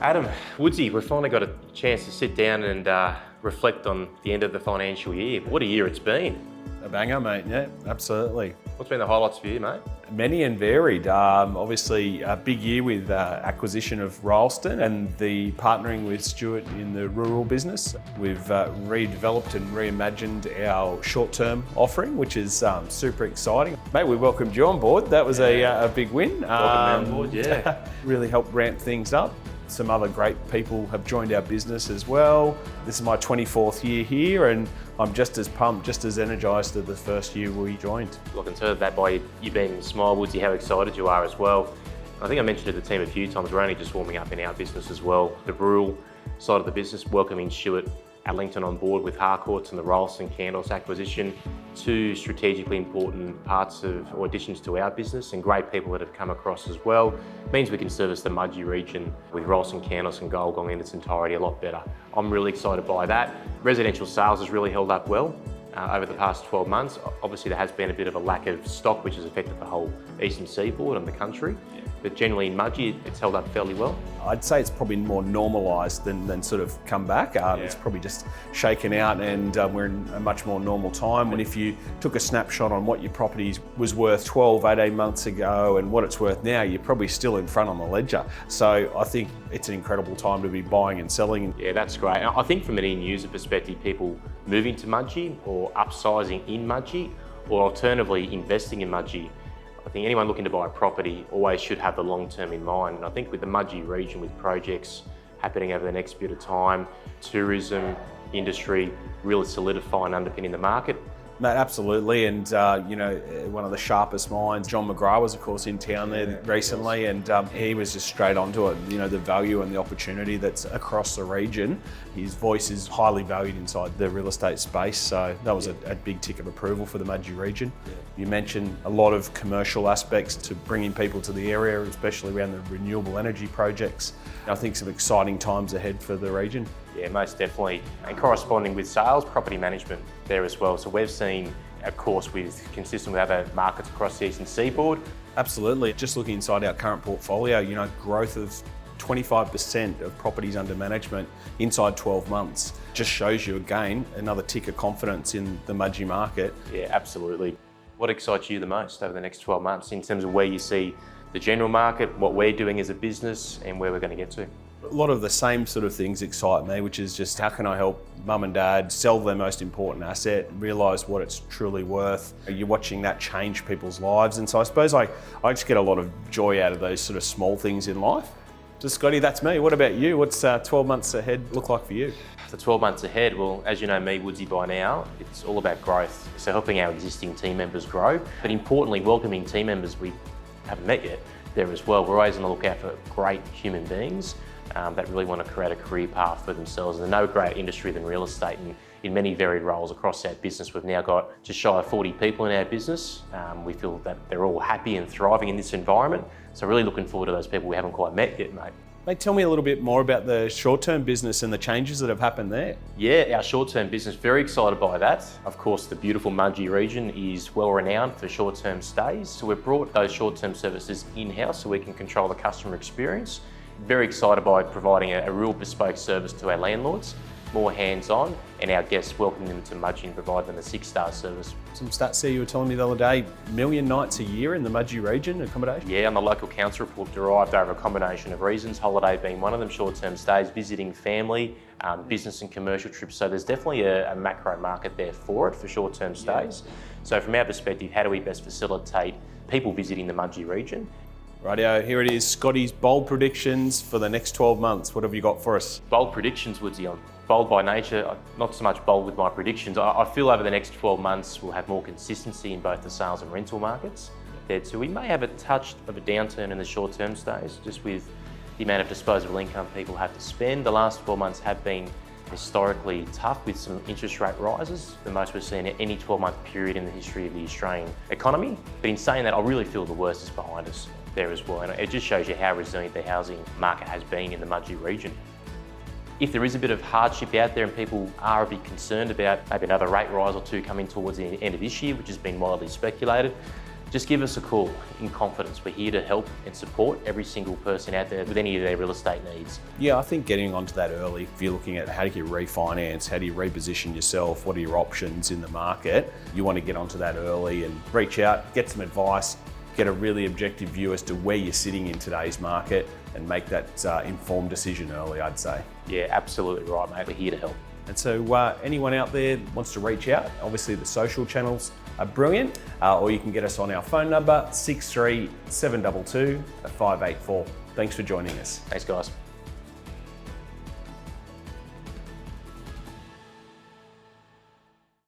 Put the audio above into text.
Adam, Woodsy, we've finally got a chance to sit down and reflect on the end of the financial year. What a year it's been. A banger, mate. Yeah, absolutely. What's been the highlights for you, mate? Many and varied. Obviously, a big year with acquisition of Rylstone and the partnering with Stuart in the rural business. We've redeveloped and reimagined our short-term offering, which is super exciting. Mate, we welcomed you on board. That was a big win. Welcome on board, yeah. Really helped ramp things up. Some other great people have joined our business as well. This is my 24th year here and I'm just as pumped, just as energised as the first year we joined. I can tell that by you being in Smile, Woodsy, how excited you are as well. I think I mentioned to the team a few times, we're only just warming up in our business as well. The rural side of the business, welcoming Stuart Allington on board with Harcourts and the Rylstone Candles acquisition, two strategically important parts of or additions to our business and great people that have come across as well. Means we can service the Mudgee region with Rylstone Candles and Goldgong in its entirety a lot better. I'm really excited by that. Residential sales has really held up well over the past 12 months. Obviously there has been a bit of a lack of stock which has affected the whole eastern seaboard and the country. But generally in Mudgee, it's held up fairly well. I'd say it's probably more normalised than sort of come back. It's probably just shaken out and we're in a much more normal time. And if you took a snapshot on what your property was worth 12, 18 months ago and what it's worth now, you're probably still in front on the ledger. So I think it's an incredible time to be buying and selling. Yeah, that's great. I think from an end user perspective, people moving to Mudgee or upsizing in Mudgee or alternatively investing in Mudgee, I think anyone looking to buy a property always should have the long term in mind. And I think with the Mudgee region, with projects happening over the next bit of time, tourism, industry really solidifying, underpinning the market. Mate, absolutely, and one of the sharpest minds, John McGrath, was of course in town there recently, and he was just straight onto it. You know, the value and the opportunity that's across the region. His voice is highly valued inside the real estate space, so that was a big tick of approval for the Mudgee region. You mentioned a lot of commercial aspects to bringing people to the area, especially around the renewable energy projects. I think some exciting times ahead for the region. Yeah, most definitely. And corresponding with sales, property management there as well. So we've seen, of course, consistent with other markets across the eastern seaboard. Absolutely. Just looking inside our current portfolio, growth of 25% of properties under management inside 12 months just shows you again another tick of confidence in the Mudgee market. Yeah, absolutely. What excites you the most over the next 12 months in terms of where you see the general market, what we're doing as a business and where we're going to get to? A lot of the same sort of things excite me, which is just how can I help mum and dad sell their most important asset, realise what it's truly worth. You're watching that change people's lives. And so I suppose I just get a lot of joy out of those sort of small things in life. So Scotty, that's me. What about you? What's 12 months ahead look like for you? The 12 months ahead, well, as you know me, Woodsy, by now, it's all about growth. So helping our existing team members grow, but importantly, welcoming team members we haven't met yet there as well. We're always on the lookout for great human beings that really want to create a career path for themselves. And no greater industry than real estate, and in many varied roles across our business. We've now got just shy of 40 people in our business. We feel that they're all happy and thriving in this environment. So really looking forward to those people we haven't quite met yet, mate. Mate, tell me a little bit more about the short-term business and the changes that have happened there. Yeah, our short-term business, very excited by that. Of course, the beautiful Mudgee region is well renowned for short-term stays. So we've brought those short-term services in-house so we can control the customer experience. Very excited by providing a real bespoke service to our landlords, more hands-on, and our guests, welcoming them to Mudgee and provide them a 6-star service. Some stats there you were telling me the other day, 1 million nights a year in the Mudgee region accommodation? Yeah, and the local council report derived over a combination of reasons, holiday being one of them, short-term stays, visiting family, business and commercial trips. So there's definitely a macro market there for it, for short-term stays. So from our perspective, how do we best facilitate people visiting the Mudgee region? Rightio, here it is, Scotty's bold predictions for the next 12 months. What have you got for us? Bold predictions, Woodsy. I'm bold by nature, not so much bold with my predictions. I feel over the next 12 months we'll have more consistency in both the sales and rental markets. So we may have a touch of a downturn in the short-term stays, just with the amount of disposable income people have to spend. The last 12 months have been historically tough with some interest rate rises, the most we've seen in any 12-month period in the history of the Australian economy. But in saying that, I really feel the worst is behind us there as well, and it just shows you how resilient the housing market has been in the Mudgee region. If there is a bit of hardship out there and people are a bit concerned about maybe another rate rise or two coming towards the end of this year, which has been widely speculated, just give us a call in confidence. We're here to help and support every single person out there with any of their real estate needs. Yeah, I think getting onto that early, if you're looking at how do you refinance, how do you reposition yourself, what are your options in the market, you want to get onto that early and reach out, get some advice, get a really objective view as to where you're sitting in today's market and make that informed decision early, I'd say. Yeah, absolutely right, mate. We're here to help. And so anyone out there wants to reach out, obviously the social channels are brilliant, or you can get us on our phone number, 63722 584. Thanks for joining us. Thanks, guys.